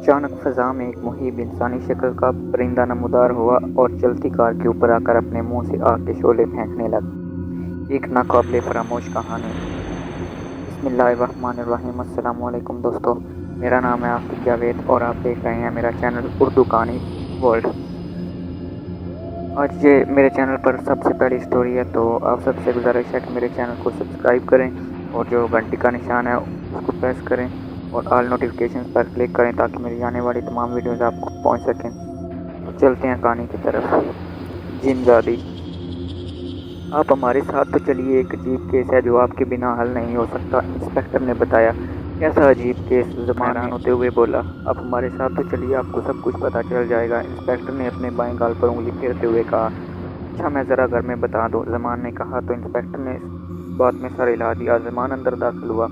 अचानक फ़ज़ा में एक मुहीब इंसानी शक्ल का परिंदा नमूदार हुआ और चलती कार के ऊपर आकर अपने मुंह से आग के शोले फेंकने लगा। एक नाक़ाबिले फ़रामोश कहानी। बिस्मिल्लाहिर्रहमानिर्रहीम। अस्सलाम वालेकुम दोस्तों, मेरा नाम है आकिब जावेद और आप देख रहे हैं मेरा चैनल उर्दू कहानी वर्ल्ड। आज ये मेरे चैनल पर सबसे पहली स्टोरी है, तो आप सबसे गुजारिश है कि मेरे चैनल को सब्सक्राइब करें और जो घंटी का निशान है उसको प्रेस करें और ऑल नोटिफिकेशन पर क्लिक करें ताकि मेरी आने वाली तमाम वीडियोज़ आपको पहुंच सकें। तो चलते हैं कहानी की तरफ। जिनजादी। आप हमारे साथ तो चलिए, एक अजीब केस है जो आपके बिना हल नहीं हो सकता, इंस्पेक्टर ने बताया। कैसा अजीब केस? ज़ुबान हैरान होते हुए बोला। आप हमारे साथ तो चलिए, आपको सब कुछ पता चल जाएगा, इंस्पेक्टर ने अपने बाएं गाल पर उंगली फेरते हुए कहा। अच्छा, मैं ज़रा घर में बता दूँ, ज़मान ने कहा। तो इंस्पेक्टर ने इस बात में सर हिला दिया। ज़मान अंदर दाखिल हुआ।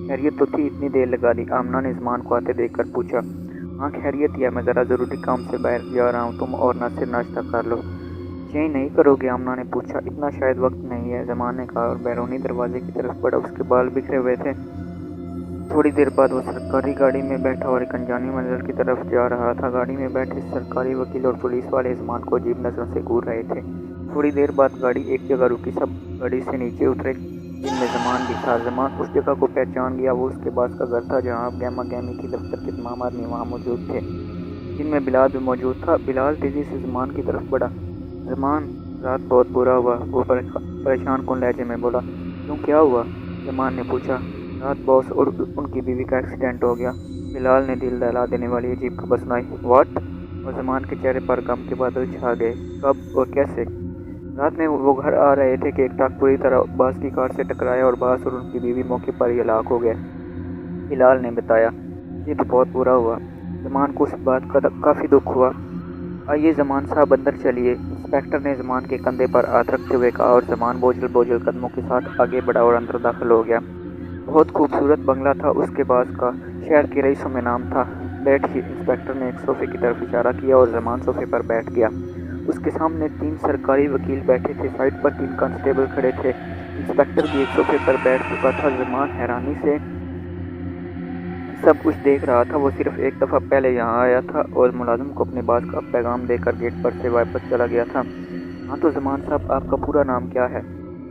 खैरियत तो थी, इतनी देर लगा दी? आमना ने ज़मान को आते देखकर पूछा। हाँ खैरियत ही है, मैं ज़रा ज़रूरी काम से बाहर जा रहा हूँ, तुम और नासिर नाश्ता कर लो। चेंज नहीं करोगे? आमना ने पूछा। इतना शायद वक्त नहीं है, ज़मान ने कहा और बैरूनी दरवाजे की तरफ बढ़ा। उसके बाल बिखरे हुए थे। थोड़ी देर बाद वो सरकारी गाड़ी में बैठा और एक अनजानी मंजिल की तरफ जा रहा था। गाड़ी में बैठे सरकारी वकील और पुलिस वाले ज़मान को अजीब नज़रों से घूर रहे थे। थोड़ी देर बाद गाड़ी एक जगह रुकी। सब गाड़ी से नीचे उतरे, जिनमें ज़मान भी था। ज़मान उस जगह को पहचान गया। वो उसके पास का घर था जहाँ गहमा गहमी की। दफ्तर के तमाम आदमी वहाँ मौजूद थे, जिनमें बिलाल भी मौजूद था। बिलाल तेज़ी से ज़मान की तरफ बढ़ा। ज़मान, रात बहुत बुरा हुआ, वो परेशान कौन लहजे में बोला। क्यों, क्या हुआ? ज़मान ने पूछा। रात बॉस और उनकी बीवी का एक्सीडेंट हो गया। बिलाल ने दिल दहला देने वाली अजीब खबर सुनाई। व्हाट? और ज़मान के चेहरे पर गम के बादल छा गए। कब और कैसे? रात में वो घर आ रहे थे कि एक ट्रक पूरी तरह बास की कार से टकराया और बास और उनकी बीवी मौके पर ही हलाक हो गए, बिलाल ने बताया। ये तो बहुत बुरा हुआ। ज़मान को उस बात का काफ़ी दुख हुआ। आइए ज़मान साहब, अंदर चलिए, इंस्पेक्टर ने ज़मान के कंधे पर हाथ रखते हुए कहा और ज़मान बोझल बोझल कदमों के साथ आगे बढ़ा और अंदर दाखिल हो गया। बहुत खूबसूरत बंगला था उसके पास का, शहर के रईसों में नाम था। बैठिए, इंस्पेक्टर ने एक सोफ़े की तरफ इशारा किया और ज़मान सोफ़े पर बैठ गया। उसके सामने 3 सरकारी वकील बैठे थे, साइड पर 3 कांस्टेबल खड़े थे। इंस्पेक्टर भी एक सोफ़े पर बैठ चुका था। ज़मान हैरानी से सब कुछ देख रहा था। वो सिर्फ एक दफ़ा पहले यहाँ आया था और मुलाजिम को अपने बास का पैगाम देकर गेट पर से वापस चला गया था। हाँ तो ज़मान साहब, आपका पूरा नाम क्या है?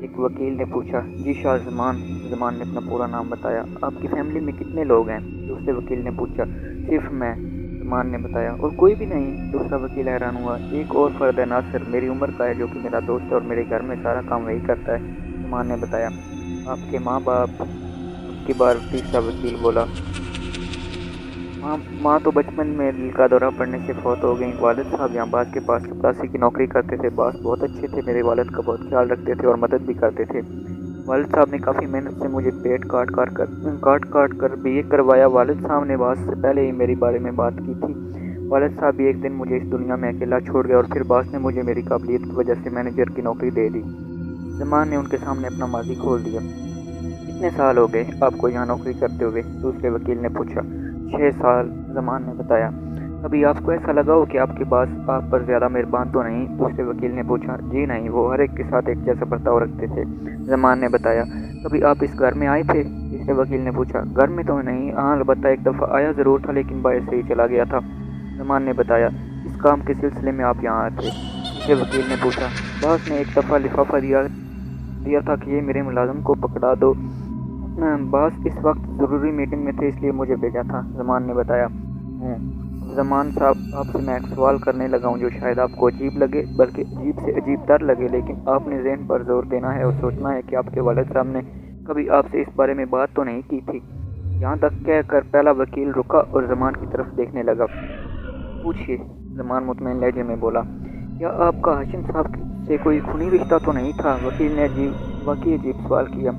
एक वकील ने पूछा। जी शाह ज़मान। ज़मान ने अपना पूरा नाम बताया। आपकी फैमिली में कितने लोग हैं? दूसरे वकील ने पूछा। सिर्फ मैं, ज़मान ने बताया। और कोई भी नहीं? दूसरा वकील हैरान हुआ। एक और फ़र्द है, नासिर, मेरी उम्र का है, जो कि मेरा दोस्त है और मेरे घर में सारा काम वही करता है, ज़मान ने बताया। आपके माँ बाप? की बार तीसरा वकील बोला। माँ तो बचपन में दिल का दौरा पड़ने से फौत हो गई। वालिद साहब यहाँ बास के पास चपरासी की नौकरी करते थे। बास बहुत अच्छे थे, मेरे वालिद का बहुत ख्याल रखते थे और मदद भी करते थे। वालिद साहब ने काफ़ी मेहनत से मुझे पेट काट कर बीए करवाया। वालिद साहब ने बास से पहले ही मेरे बारे में बात की थी। वालिद साहब भी एक दिन मुझे इस दुनिया में अकेला छोड़ गए और फिर बास ने मुझे मेरी काबिलियत की वजह से मैनेजर की नौकरी दे दी। ज़मान ने उनके सामने अपना माजी खोल दिया। कितने साल हो गए आपको यहाँ नौकरी करते हुए? दूसरे वकील ने पूछा। 6 साल, ज़मान ने बताया। कभी आपको ऐसा लगा हो कि आपके पास आप पर ज़्यादा मेहरबान तो नहीं? दूसरे वकील ने पूछा। जी नहीं, वो हर एक के साथ एक जैसा बर्ताव रखते थे, ज़मान ने बताया। कभी आप इस घर में आए थे? तीसरे वकील ने पूछा। घर में तो नहीं, हाँ अलबत्ता एक दफ़ा आया ज़रूर था, लेकिन बाहर से ही चला गया था, ज़मान ने बताया। इस काम के सिलसिले में आप यहाँ आए थे? तीसरे वकील ने पूछा। बॉस ने एक दफ़ा लिफाफा दिया था कि ये मेरे मुलाजिम को पकड़ा दो। बॉस इस वक्त ज़रूरी मीटिंग में थे, इसलिए मुझे भेजा था, ज़मान ने बताया। ज़मान साहब, आपसे मैं एक सवाल करने लगा हूँ जो शायद आपको अजीब लगे, बल्कि अजीब से अजीब तर लगे, लेकिन आपने ज़हन पर जोर देना है और सोचना है कि आपके वालिद साहब ने कभी आपसे इस बारे में बात तो नहीं की थी? यहाँ तक कहकर पहला वकील रुका और ज़मान की तरफ देखने लगा। पूछिए, ज़मान मुतमईन लहजे में बोला। क्या आपका हाशिम साहब से कोई खूनी रिश्ता तो नहीं था? वकील ने अजीब सवाल किया।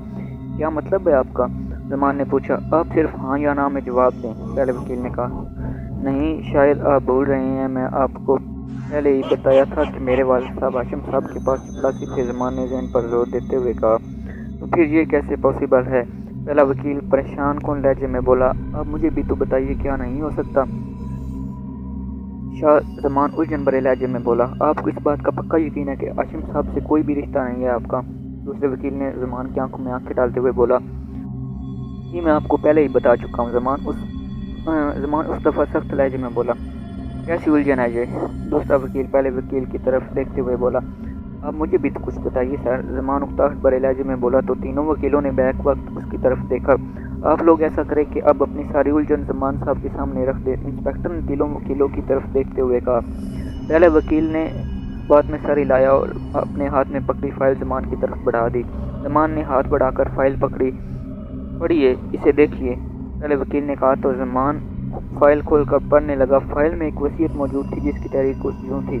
क्या मतलब है आपका? ज़मान ने पूछा। आप सिर्फ हाँ या ना में जवाब दें, पहले वकील ने कहा। नहीं, शायद आप भूल रहे हैं, मैं आपको पहले ही बताया था कि मेरे वालिद साहब हाशिम साहब के पास चपरासी थे, ज़मान ने ज़हन पर जोर देते हुए कहा। तो फिर ये कैसे पॉसिबल है? पहला वकील परेशान कौन लहजे में बोला। अब मुझे भी तो बताइए, क्या नहीं हो सकता? शाह ज़मान उलझन भरे लहजे में बोला। आपको इस बात का पक्का यकीन है कि हाशिम साहब से कोई भी रिश्ता नहीं है आपका? दूसरे वकील ने ज़मान की आंखों में आंखें डालते हुए बोला। ये मैं आपको पहले ही बता चुका हूँ ज़मान, उस ज़मान उस दफ़ा सख्त लहजे में बोला, कैसी उलझन है ये? दूसरा वकील पहले वकील की तरफ देखते हुए बोला, अब मुझे भी तो कुछ बताइए सर। ज़मान उकताहट भरे लहजे में बोला तो तीनों वकीलों ने बैक वक्त उसकी तरफ देखा। आप लोग ऐसा करें कि अब अपनी सारी उलझन ज़मान साहब के सामने रख दे। इंस्पेक्टर ने तीनों वकीलों की तरफ देखते हुए कहा। पहले वकील ने बात में सर हिलाया और अपने हाथ में पकड़ी फाइल ज़मान की तरफ बढ़ा दी। ज़मान ने हाथ बढ़ाकर फाइल पकड़ी। पढ़िए, इसे देखिए, पहले वकील ने कहा तो ज़मान फाइल खोलकर पढ़ने लगा। फाइल में एक वसीयत मौजूद थी जिसकी तहरीर कुछ यूँ थी,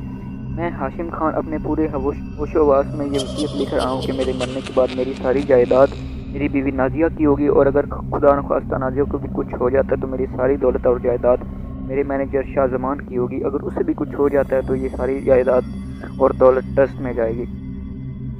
मैं हाशिम खान अपने पूरे होशोवास में ये वसीयत लिख रहा हूँ कि मेरे मरने के बाद मेरी सारी जायदाद मेरी बीवी नाजिया की होगी, और अगर खुदा न खास्ता नाजिया को भी कुछ हो जाता है तो मेरी सारी दौलत और जायदाद मेरे मैनेजर शाह ज़मान की होगी। अगर उसे भी कुछ हो जाता है तो ये सारी जायदाद और दौलत ट्रस्ट में जाएगी।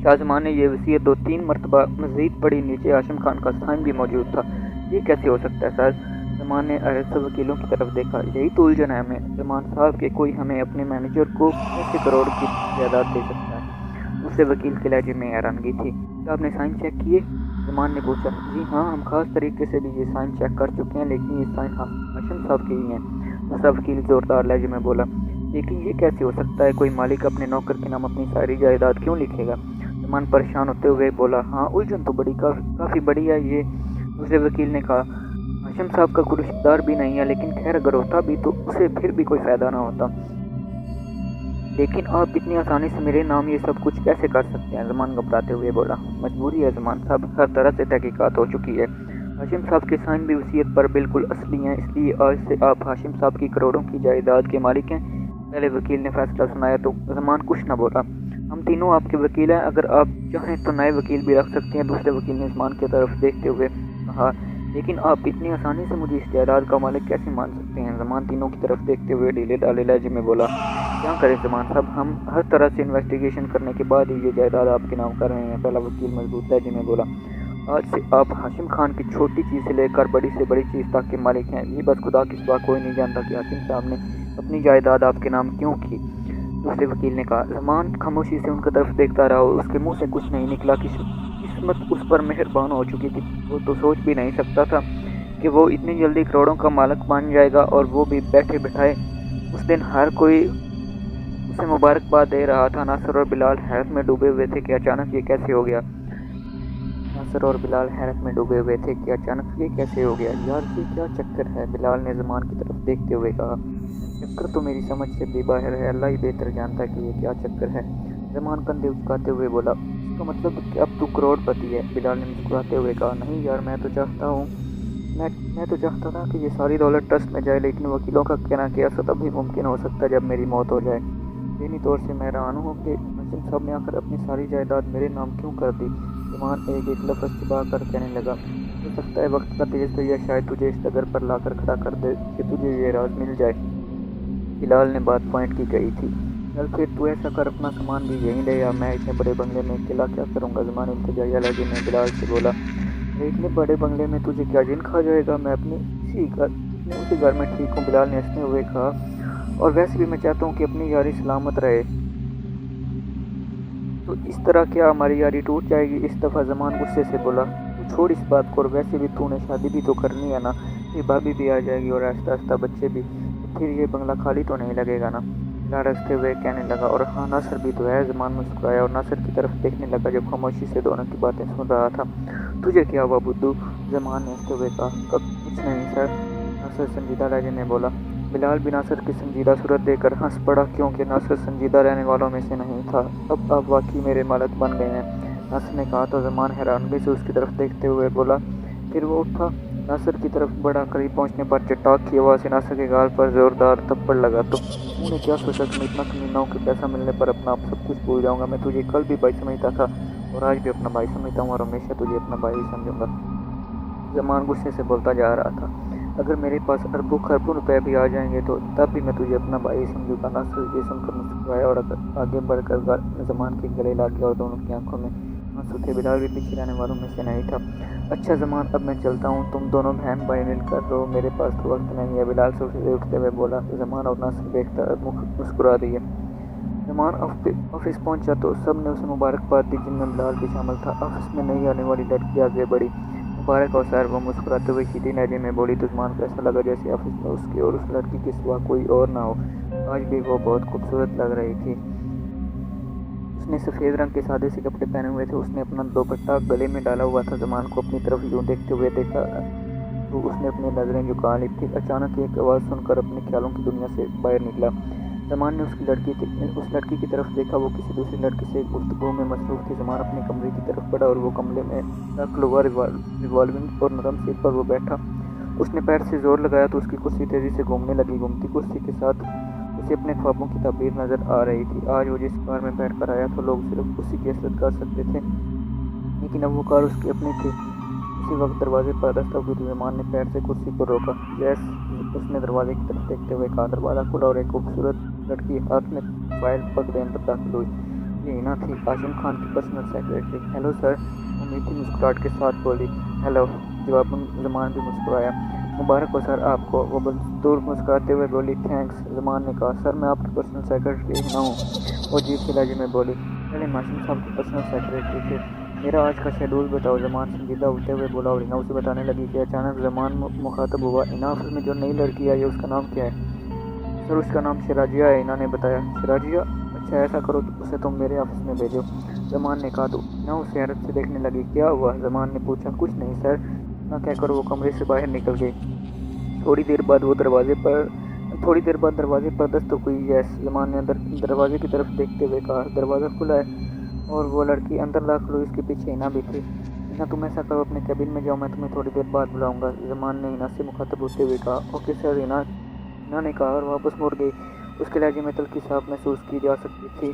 शाह ज़मान ने यह वसीयत 2-3 मरतबा मज़ीद पढ़ी। नीचे हाशिम खान का साइन भी मौजूद था। ये कैसे हो सकता है सर? ज़मान ने अरसा वकीलों की तरफ देखा। यही तो उलझन है हमें ज़मान साहब के, कोई हमें अपने मैनेजर को कैसे करोड़ की जायदाद दे सकता है? दूसरे वकील के लहजे में हैरानगी थी। क्या आपने साइन चेक किए? ज़मान ने पूछा। जी हाँ, हम खास तरीके से भी ये साइन चेक कर चुके हैं, लेकिन ये साइन हाशिम साहब के ही हैं। दूसरा वकील जोरदार लहजे में बोला, लेकिन ये कैसे हो सकता है? कोई मालिक अपने नौकर के नाम अपनी सारी जायदाद क्यों लिखेगा? ज़मान परेशान होते हुए बोला, हाँ, उलझन तो काफ़ी बड़ी है ये। दूसरे वकील ने कहा, हाशिम साहब का कोई रिश्तेदार भी नहीं है, लेकिन खैर अगर होता भी तो उसे फिर भी कोई फ़ायदा ना होता। लेकिन आप इतनी आसानी से मेरे नाम ये सब कुछ कैसे कर सकते हैं? ज़मान घबराते हुए बोला, मजबूरी है ज़मान साहब, हर तरह से तहकीकात हो चुकी है। हाशिम साहब के साइन भी वसीयत पर बिल्कुल असली हैं, इसलिए आज से आप हाशिम साहब की करोड़ों की जायदाद के मालिक हैं। पहले वकील ने फैसला सुनाया तो ज़मान कुछ न बोला। हम तीनों आपके वकील हैं, अगर आप चाहें तो नए वकील भी रख सकते हैं। दूसरे वकील ने ज़मान की तरफ देखते हुए कहा, लेकिन आप इतनी आसानी से मुझे इस जायदाद का मालिक कैसे मान सकते हैं? ज़मान तीनों की तरफ देखते हुए ढीले ढाले लहजे में बोला, क्या करें ज़मान साहब, हम हर तरह से इन्वेस्टिगेशन करने के बाद ही ये जायदाद आपके नाम कर रहे हैं। पहला वकील मजबूत लहजे में बोला, आज से आप हाशिम खान की छोटी चीज़ से लेकर बड़ी से बड़ी चीज़ तक के मालिक हैं। ये बस खुदा की सिवा कोई नहीं जानता कि हाशिम साहब ने अपनी जायदाद आपके नाम क्यों की। दूसरे वकील ने कहा। ज़मान खामोशी से उनकी तरफ देखता रहा और उसके मुंह से कुछ नहीं निकला कि किस्मत उस पर मेहरबान हो चुकी थी। वो तो सोच भी नहीं सकता था कि वो इतनी जल्दी करोड़ों का मालिक बन जाएगा, और वो भी बैठे बिठाए। उस दिन हर कोई उसे मुबारकबाद दे रहा था। नासिर और बिलाल हैरत में डूबे हुए थे कि अचानक ये कैसे हो गया। नासिर और बिलाल हैरत में डूबे हुए थे कि अचानक ये कैसे हो गया। यार ये क्या चक्कर है? बिलाल ने ज़मान की तरफ देखते हुए कहा। चक्कर तो मेरी समझ से भी बाहर है, अल्लाह ही बेहतर जानता है कि ये क्या चक्कर है। ज़मान कंधे उचकाते हुए बोला, इसका मतलब कि अब तू करोड़पति है। बिलाल ने मुस्कुराते हुए कहा, नहीं यार, मैं तो चाहता था कि ये सारी दौलत ट्रस्ट में जाए, लेकिन वकीलों का कहना कि ऐसा तभी मुमकिन हो सकता है जब मेरी मौत हो जाए। यही तौर से मैं हैरान हूँ कि हाशिम साहब ने आकर अपनी सारी जायदाद मेरे नाम क्यों कर दी। ज़मान एक लफ्ज़ चिपा कर कहने लगा, हो सकता है वक्त का तेज तो यह शायद तुझे इस डगर पर लाकर खड़ा कर दे कि तुझे ये राज मिल जाए। बिलाल ने बात पॉइंट की कही थी। चल फिर तू ऐसा कर, अपना सामान भी यहीं ले आ, मैं इतने बड़े बंगले में अकेला क्या करूँगा। ज़मान इल्तिजाया लहजे में बिलाल से बोला, इतने बड़े बंगले में तुझे क्या जिन खा जाएगा? मैं अपने उसी घर में ठीक हूँ। बिलाल ने हंसते हुए कहा, और वैसे भी मैं चाहता हूँ कि अपनी यारी सलामत रहे। तो इस तरह क्या हमारी यारी टूट जाएगी? इस दफ़ा ज़मान गुस्से से बोला, तू छोड़ इस बात को, और वैसे भी तूने शादी भी तो करनी है ना, फिर भाभी भी आ जाएगी और आहिस्ता आहिस्ता बच्चे भी, तो फिर ये बंगला खाली तो नहीं लगेगा ना। बिलाल हंसते हुए कहने लगा, और हाँ, नासिर भी तो है। ज़मान मुस्कुराया और नासिर की तरफ देखने लगा जो खामोशी से दोनों की बातें सुन रहा था। तुझे क्या हुआ बुद्धू? ज़मान ने हंसते हुए कहा, कुछ नहीं सर। नासिर संजीदा लहजे में बोला। बिलाल भी नासिर की संजीदा सूरत देखकर हंस पड़ा, क्योंकि नासिर संजीदा रहने वालों में से नहीं था। अब आप वाकई मेरे मालिक बन गए हैं, नासिर ने कहा तो ज़मान हैरानगी से उसकी तरफ देखते हुए बोला। फिर वो उठा। नासिर की तरफ बड़ा करीब पहुंचने पर चटाक की आवाज़ से नासिर के गाल पर ज़ोरदार थप्पड़ लगा। तो तूने क्या सोचा कि मैं इतना कमीना हूं कि पैसा मिलने पर अपना आप सब कुछ भूल जाऊँगा? मैं तुझे कल भी भाई समझता था और आज भी अपना भाई समझता हूँ, और हमेशा तुझे अपना भाई ही समझूंगा। ज़मान गुस्से से बोलता जा रहा था, अगर मेरे पास अरबों खरबों रुपए भी आ जाएंगे तो तब भी मैं तुझे अपना भाई समझूंगा। नासिर ये सुनकर मुस्कुराया और आगे बढ़कर ज़मान के गले लग गया और दोनों की आंखों में आंसू थे। बिलाल भी पीछे रहने वालों में से नहीं था। अच्छा ज़मान, अब मैं चलता हूँ, तुम दोनों बहन भाई मिलकर रहो, मेरे पास तो वक्त नहीं है। बिलाल सोफे से उठते हुए बोला। ज़मान और नासिर देखकर मुस्कुरा दिए। ज़मान ऑफिस पहुंचा तो सब ने उसे मुबारकबाद दी, जिनमें बिलाल भी शामिल था। ऑफिस में नहीं आने वाली लड़की आगे बढ़ी। मुबारक हो सर, वो मुस्कुराते हुए सीधी लहजे में बोली। तो जुमान को ऐसा लगा जैसे ऑफिस में उसके और उस लड़की के सिवा कोई और ना हो। आज भी वो बहुत खूबसूरत लग रही थी। उसने सफ़ेद रंग के सादे से कपड़े पहने हुए थे। उसने अपना दुपट्टा गले में डाला हुआ था। जुमान को अपनी तरफ यूँ देखते हुए देखा तो उसने अपनी नज़रें झुका ली थी। अचानक एक आवाज़ सुनकर अपने ख्यालों की दुनिया से बाहर निकला। जुमान ने उस लड़की की तरफ देखा। वो किसी दूसरी लड़की से गुफ्तगू में मसरूफ़ थी। जुमान अपने कमरे की तरफ बढ़ा और वो कमरे में रख हुआ रिवॉल्विंग और नरम सीट पर वो बैठा। उसने पैर से जोर लगाया तो उसकी कुर्सी तेज़ी से घूमने लगी। घूमती कुर्सी के साथ उसे अपने ख्वाबों की ताबीर नज़र आ रही थी। आज वो जिस कार में बैठ कर आया तो लोग सिर्फ उसी की असरत कर सकते थे, लेकिन अब वो कार उसकी अपनी थी। उसी वक्त दरवाजे पर दस्तक हुई तो जुमान ने पैर से कुर्सी पर रोका। जैस उसने दरवाजे की तरफ देखते हुए कहा। दरवाज़ा खुला और एक खूबसूरत लड़की हाथ में फाइल पकड़े अंदर दाखिल हुई। ये हिना थी, आजम खान की पर्सनल सेक्रेटरी। हेलो सर, वो मीठी मुस्कुराहट के साथ बोली। हेलो, जवाब में जुमान भी मुस्कुराया। मुबारक हो सर आपको, वो दूर मुस्कुराते हुए बोली। थैंक्स, जुमान ने कहा। सर मैं आपकी पर्सनल सेक्रेटरी हिना हूँ, वो अजीब सी लहजे में बोली। पहले मासूम साहब की पर्सनल सेक्रेटरी थे। मेरा आज का शेड्यूल बताओ, जुमान संजीदा होते हुए बोला और हिना उसे बताने लगी कि अचानक जुमान मुखातब हुआ। हिना, ऑफिस में जो नई लड़की आई है उसका नाम क्या है? सर उसका नाम शिराजिया है, हिना ने बताया। शिराजिया? अच्छा, ऐसा करो तो उसे तुम मेरे ऑफिस में भेजो, जुमान ने कहा। तो हिना उसे हैरत से देखने लगी। क्या हुआ? जुमान ने पूछा। कुछ नहीं सर, ना कहकर वो कमरे से बाहर निकल गई। थोड़ी देर बाद दरवाजे पर दस्तक हुई। यस, जुमान ने अंदर दरवाजे की तरफ देखते हुए कहा। दरवाज़ा खुला है और वो लड़की अंदर दाखिल हुई। उसके पीछे हिना भी थी। हिना, तुम ऐसा करो, अपने कैबिन में जाओ, मैं तुम्हें थोड़ी देर बाद बुलाऊंगा, जुमान ने हिना से मुखातब होते हुए कहा। ओके सर, हिना ने कहा और वापस मुड़ गई। उसके लहजे में तल्खी साफ महसूस की जा सकती थी।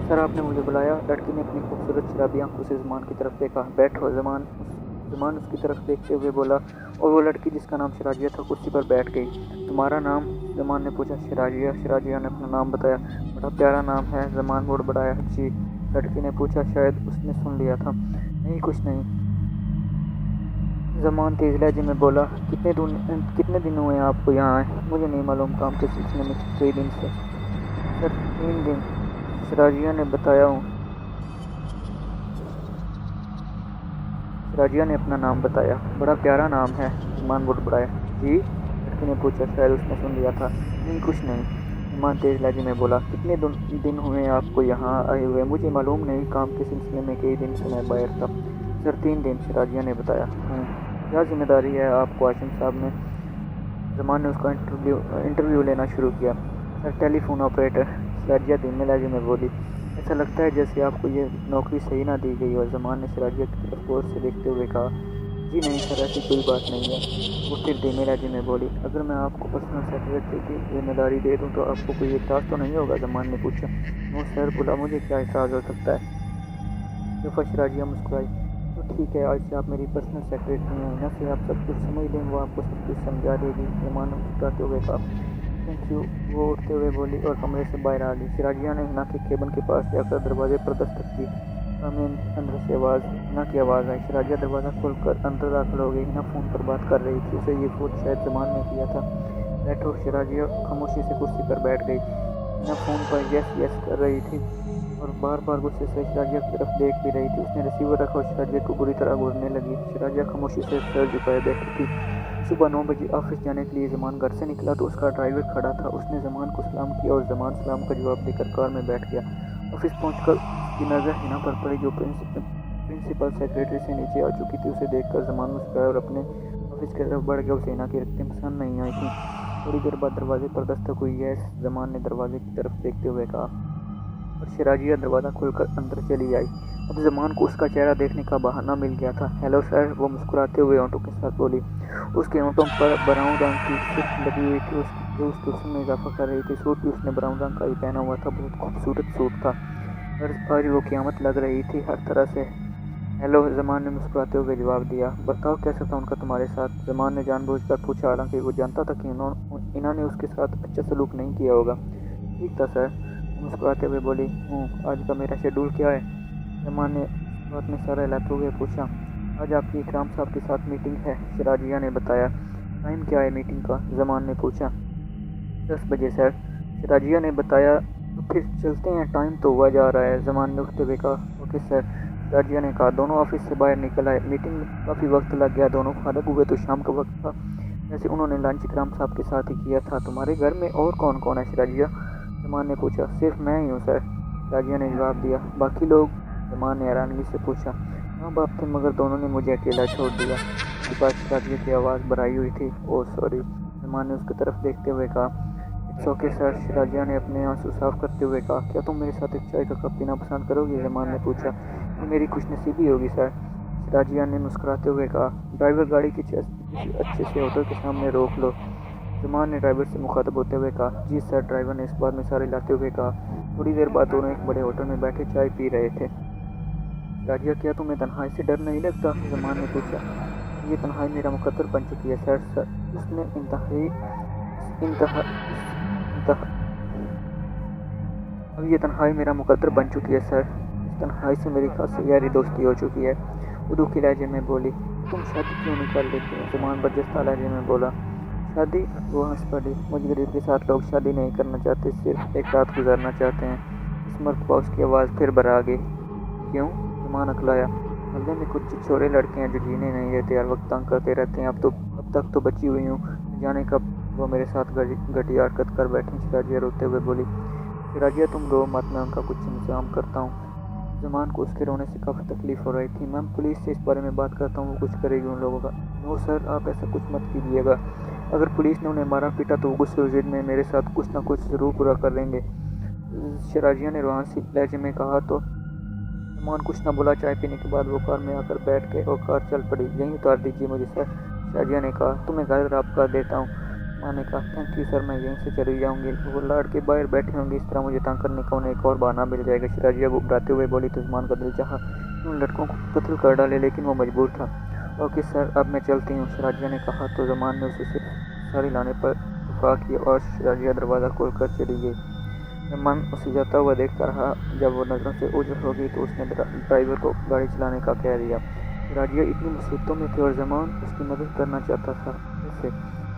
सर आपने मुझे बुलाया? लड़की ने अपनी खूबसूरत शराबी आंखों से जुमान की तरफ देखा। बैठो, जुमान उसकी तरफ देखते हुए बोला और वो लड़की जिसका नाम शिराजिया था कुर्सी पर बैठ गई। तुम्हारा नाम? जुमान ने पूछा। शिराजिया, शिराजिया ने अपना नाम बताया। बड़ा प्यारा नाम है, जुमान मुड़ बढ़ाया। जी, लड़की ने पूछा। शायद उसने सुन लिया था। नहीं, कुछ नहीं, जुमान तेज लहजे में बोला। कितने दिन हुए आपको यहाँ आए? मुझे नहीं मालूम, काम के सिलसिले में 3 दिन से। सर 3 दिन, शिराजिया ने बताया हूँ। शिराजिया ने अपना नाम बताया। बड़ा प्यारा नाम है, जुमान बुड़बुड़ाया। जी, लड़की ने पूछा। शायद उसने सुन लिया था। नहीं, कुछ नहीं, जुमान तेज लहजे में बोला। कितने दिन हुए आपको यहाँ आए हुए? मुझे मालूम नहीं, काम के सिलसिले में कई दिन से मैं बाहर था। सर 3 दिन, शिराजिया ने बताया। क्या जिम्मेदारी है आपको? आशिम साहब ने, जुमान ने उसका इंटरव्यू लेना शुरू किया। सर टेलीफोन ऑपरेटर, शिराजिया धीमे लहजे में बोली। ऐसा लगता है जैसे आपको ये नौकरी सही ना दी गई हो, जुमान ने शिराजिया की तरफ गौर से देखते हुए कहा। जी नहीं सर, ऐसी कोई बात नहीं है, वो फिर धीमे लहजे में बोली। अगर मैं आपको पर्सनल सेक्रेटरी की जिम्मेदारी दे दूँ तो आपको कोई एहसास तो नहीं होगा? जुमान ने पूछा। नो सर, बोला, मुझे क्या एहसास हो सकता है? दफा शिराजिया मुस्कुराई। तो ठीक है, आज से आप मेरी पर्सनल सेक्रेटरी हैं, हिना से आप सब कुछ समझ लें, वो आपको सब कुछ समझा देगी, जुमान ने मुस्कुराते हुए कहा। थैंक यू, वो उठते हुए बोली और कमरे से बाहर आ गई। शिराजिया ने हिना के केबिन के पास जाकर दरवाजे पर दस्तक दी। अंदर से हिना की आवाज़ आई। शिराजिया दरवाज़ा खोलकर अंदर दाखिल हो गई। हिना फ़ोन पर बात कर रही थी। उसे ये फ़ोन शायद जुमान ने किया था। बैठो, शिराजिया खामोशी से कुर्सी पर बैठ गई। हिना फ़ोन पर यस यस कर रही थी और बार बार गुस्से से शिराजिया की तरफ देख भी रही थी। उसने रिसीवर रखा और शिराजिया को बुरी तरह घूरने लगी। शिराजिया खामोशी से सर झुकाए बैठी थी। सुबह 9 बजे ऑफिस जाने के लिए जुमान घर से निकला तो उसका ड्राइवर खड़ा था। उसने जुमान को सलाम किया और जुमान सलाम का जवाब देकर कार में बैठ गया। ऑफिस पहुंचकर उसकी नज़र हिना पर पड़ी जो प्रिंसिपल सेक्रेटरी से नीचे आ चुकी थी। उसे देखकर जुमान मुस्कुराया और अपने ऑफिस की तरफ बढ़ गया। उसे हिना की रकतें पसंद नहीं आई थी। थोड़ी देर बाद दरवाजे पर दस्तक हुई। है, जुमान ने दरवाजे की तरफ देखते हुए कहा और शिराजिया दरवाज़ा खोलकर अंदर चली आई। अब जुमान को उसका चेहरा देखने का बहाना मिल गया था। हेलो सर, वो मुस्कुराते हुए होंठों के साथ बोली। उसके होंठों पर ब्राउन रंग की सिर्फ लगी हुई थी जो उसके हुस्न में इजाफा कर रही थी। सूट भी उसने ब्राउन रंग का ही पहना हुआ था। बहुत खूबसूरत सूट था और आज वो क़यामत लग रही थी हर तरह से। हेलो, जुमान ने मुस्कुराते हुए जवाब दिया। बताओ कैसा था उनका तुम्हारे साथ? जुमान ने जानबूझकर पूछा, हालांकि वो जानता था कि इन्होंने उसके साथ अच्छा सलूक नहीं किया होगा। ठीक था सर, मुस्कुराते हुए बोली। आज का मेरा शेड्यूल क्या है? जुमान ने बात में सारा हिलाते हुए पूछा। आज आपकी इकराम साहब के साथ मीटिंग है, शिराजिया ने बताया। टाइम क्या है मीटिंग का? जुमान ने पूछा। 10 बजे सर, शिराजिया ने बताया। तो फिर चलते हैं, टाइम तो हुआ जा रहा है, जुमान ने उठते हुए कहा। ओके सर, راجیہ نے کہا۔ دونوں آفس سے باہر نکل آئے۔ میٹنگ میں کافی وقت لگ گیا، دونوں فارغ ہوئے تو شام کا وقت تھا، جیسے انہوں نے لنچ اکرام صاحب کے ساتھ ہی کیا تھا۔ تمہارے گھر میں اور کون کون ہے شراجیہ؟ زمان نے پوچھا۔ صرف میں ہی ہوں سر، راجیہ نے جواب دیا۔ باقی لوگ؟ زمان نے حیرانگی سے پوچھا۔ ماں باپ تھے مگر دونوں نے مجھے اکیلا چھوڑ دیا۔ اس کے بعد شراجیہ کی آواز بھرائی ہوئی تھی۔ اوہ سوری، زمان نے اس کی طرف دیکھتے ہوئے کہا۔ اٹس اوکے سر، شراجیہ نے اپنے آنسو صاف کرتے ہوئے کہا۔ کیا تم میرے ساتھ ایک چائے کا کپ پینا پسند کرو گی؟ زمان نے پوچھا۔ یہ میری خوش نصیبی ہوگی سر، شراجیہ نے مسکراتے ہوئے کہا۔ ڈرائیور گاڑی کسی اچھے سے ہوٹل کے سامنے روک لو، زمان نے ڈرائیور سے مخاطب ہوتے ہوئے کہا۔ جی سر، ڈرائیور نے اس بات میں سارے لاتے ہوئے کہا۔ تھوڑی دیر بعد دونوں ایک بڑے ہوٹل میں بیٹھے چائے پی رہے تھے۔ راجیہ، کیا تمہیں تنہائی سے ڈر نہیں لگتا؟ زمان نے پوچھا۔ یہ تنہائی میرا مقدر بن چکی ہے سر، اس نے اب یہ تنہائی میرا مقدر بن چکی ہے سر، اس تنہائی سے میری خاصی گہری دوستی ہو چکی ہے، اردو کے لہجے میں بولی۔ تم شادی کیوں نہیں کر لیتے؟ زمان برجستہ لہجے میں بولا۔ شادی؟ وہ ہنس پڑی۔ مجھ غریب کے ساتھ لوگ شادی نہیں کرنا چاہتے، صرف ایک رات گزارنا چاہتے ہیں۔ اس مرتبہ اس کی آواز پھر بھرا گئی۔ کیوں؟ زمان اکلایا۔ محلے میں کچھ چھوڑے لڑکے ہیں جو جینے نہیں دیتے، ہر وقت تنگ کرتے رہتے ہیں۔ اب تک تو بچی ہوئی ہوں، جانے کب وہ میرے ساتھ گھٹیا حرکت کر بیٹھیں۔ شراجیہ روتے ہوئے بولی۔ شراجیہ تم رو مت، میں ان کا کچھ انتظام کرتا ہوں۔ زمان کو اس کے رونے سے کافی تکلیف ہو رہی تھی۔ میں پولیس سے اس بارے میں بات کرتا ہوں، وہ کچھ کرے گی ان لوگوں کا۔ نو سر، آپ ایسا کچھ مت کیجیے گا، اگر پولیس نے انہیں مارا پیٹا تو وہ غصے و ضد میں میرے ساتھ کچھ نہ کچھ ضرور پورا کر دیں گے، شراجیہ نے روحانسی لہجے میں کہا۔ تو زمان کچھ نہ بولا۔ چائے پینے کے بعد وہ کار میں آ کر بیٹھ گئے اور کار چل پڑی۔ یہیں اتار دیجیے مجھے سر، شراجیہ نے کہا۔ تمہیں گھر ڈراپ کر دیتا ہوں، زمان نے کہا۔ تھینک یو سر، میں یہیں سے چلی جاؤں گی، وہ لڑکے باہر بیٹھے ہوں گے، اس طرح مجھے تنگ کرنے کا انہیں ایک اور بہانہ مل جائے گا، شراجیہ گھبراتے ہوئے بولی۔ تو زمان کا دل چاہا کہ ان لڑکوں کو قتل کر ڈالے، لیکن وہ مجبور تھا۔ اوکے سر، اب میں چلتی ہوں، شراجیہ نے کہا۔ تو زمان نے اسے صرف ساری لانے پر اتفاق کیا اور شراجیہ دروازہ کھول کر چلی گئی۔ زمان اسے جاتا ہوا دیکھتا رہا۔ جب وہ نظروں سے اوجھل ہو گئی تو اس نے ڈرائیور کو گاڑی چلانے کا کہہ دیا۔ شراجیہ اتنی مصیبتوں میں تھی اور زمان اس کی مدد کرنا چاہتا تھا کیسے؟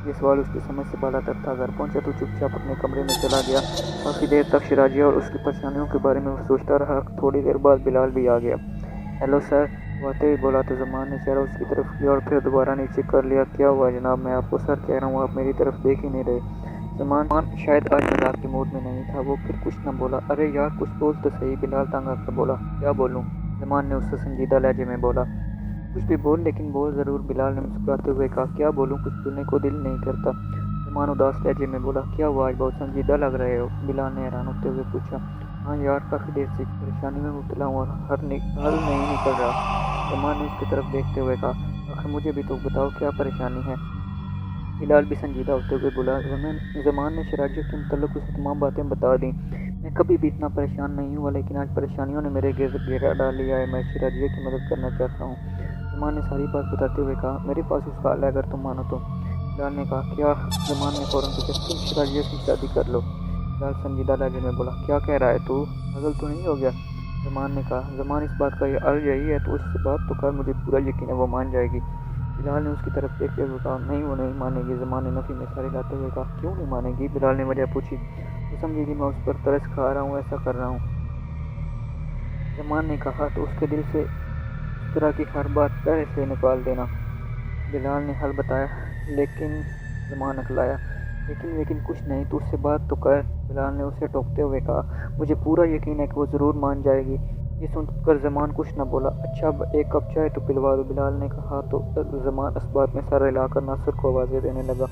یہ سوال اس کی سمجھ سے بالا تر تھا۔ گھر پہنچا تو چپ چاپ اپنے کمرے میں چلا گیا۔ کافی دیر تک شراجیہ اور اس کی پریشانیوں کے بارے میں وہ سوچتا رہا۔ تھوڑی دیر بعد بلال بھی آ گیا۔ ہیلو سر، وہ آتے ہی بولا۔ تو زمان نے چہرہ اس کی طرف کیا اور پھر دوبارہ نیچے کر لیا۔ کیا ہوا جناب؟ میں آپ کو سر کہہ رہا ہوں، آپ میری طرف دیکھ ہی نہیں رہے۔ زمان شاید آج مذاق کے موڈ میں نہیں تھا، وہ پھر کچھ نہ بولا۔ ارے یار کچھ بول تو صحیح، بلال تنگ آ کر بولا۔ کیا بولوں؟ زمان نے اس سے سنجیدہ لہجے میں بولا۔ کچھ بھی بول، لیکن بول ضرور، بلال نے مسکراتے ہوئے کہا۔ کیا بولوں؟ کچھ بولنے کو دل نہیں کرتا، زمان اداس لہجے میں بولا۔ کیا ہوا؟ آج بہت سنجیدہ لگ رہے ہو، بلال نے حیران ہوتے ہوئے پوچھا۔ ہاں یار، کافی دیر سے پریشانی میں مبتلا ہوں اور حل نہیں نکل رہا، زمان نے اس کی طرف دیکھتے ہوئے کہا۔ آخر مجھے بھی تو بتاؤ، کیا پریشانی ہے؟ بلال بھی سنجیدہ ہوتے ہوئے بولا۔ زمان نے شراجیہ کے متعلق اسے تمام باتیں بتا دیں۔ میں کبھی بھی اتنا پریشان نہیں ہوا، لیکن آج پریشانیوں نے میرے گرد گھیرا ڈال لیا ہے، میں شراجیہ کی مدد کرنا چاہتا ہوں، زمان نے ساری بات بتاتے ہوئے کہا۔ میرے پاس اس کا حل ہے اگر تم مانو تو، بلال نے کہا۔ کیا؟ زمان نے فوراً پوچھا۔ تم شراجیہ سے شادی کر لو، بلال سنجیدہ لہجے میں بولا۔ کیا کہہ رہا ہے تو؟ پاگل تو نہیں ہو گیا؟ زمان نے کہا۔ زمان، اس بات کا حل یہی ہے تو اس سے بات تو کر، مجھے پورا یقین ہے وہ مان جائے گی، بلال نے اس کی طرف دیکھتے ہوئے کہا۔ نہیں، وہ نہیں مانے گی، زمان نے نفی میں سارے لاتے ہوئے کہا۔ کیوں نہیں مانے گی؟ بلال نے وجہ پوچھی۔ وہ سمجھے گی میں اس پر ترس کھا رہا ہوں، ایسا کر رہا ہوں، زمان نے کہا۔ تو اس کے دل سے اس طرح کی ہر بات پہلے سے نکال دینا، بلال نے حل بتایا۔ لیکن زمان اکلایا۔ لیکن کچھ نہیں، تو اس سے بات تو کر، بلال نے اسے ٹوکتے ہوئے کہا۔ مجھے پورا یقین ہے کہ وہ ضرور مان جائے گی۔ یہ سن کر زمان کچھ نہ بولا۔ اچھا ایک کپ چائے تو پلوا دو، بلال نے کہا۔ تو زمان اس بات میں سر ہلا کر ناصر کو آوازیں دینے لگا۔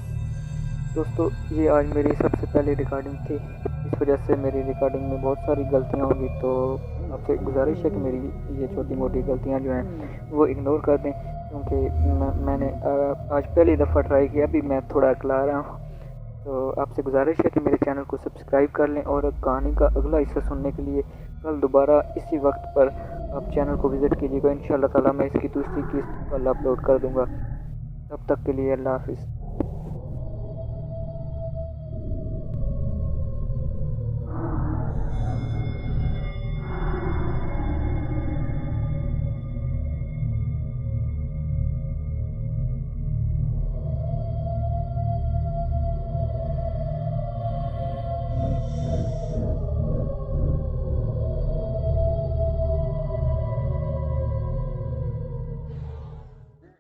دوستو، یہ آج میری سب سے پہلی ریکارڈنگ تھی، اس وجہ سے میری ریکارڈنگ میں بہت ساری غلطیاں ہوگی، تو آپ سے گزارش ہے کہ میری یہ چھوٹی موٹی غلطیاں جو ہیں وہ اگنور کر دیں، کیونکہ میں نے آج پہلی دفعہ ٹرائی کیا، ابھی میں تھوڑا اکلا رہا ہوں، تو آپ سے گزارش ہے کہ میرے چینل کو سبسکرائب کر لیں، اور کہانی کا اگلا حصہ سننے کے لیے کل دوبارہ اسی وقت پر آپ چینل کو وزٹ کیجیے گا۔ انشاءاللہ تعالی میں اس کی دوسری قسط کل اپلوڈ کر دوں گا۔ تب تک کے لیے اللہ حافظ۔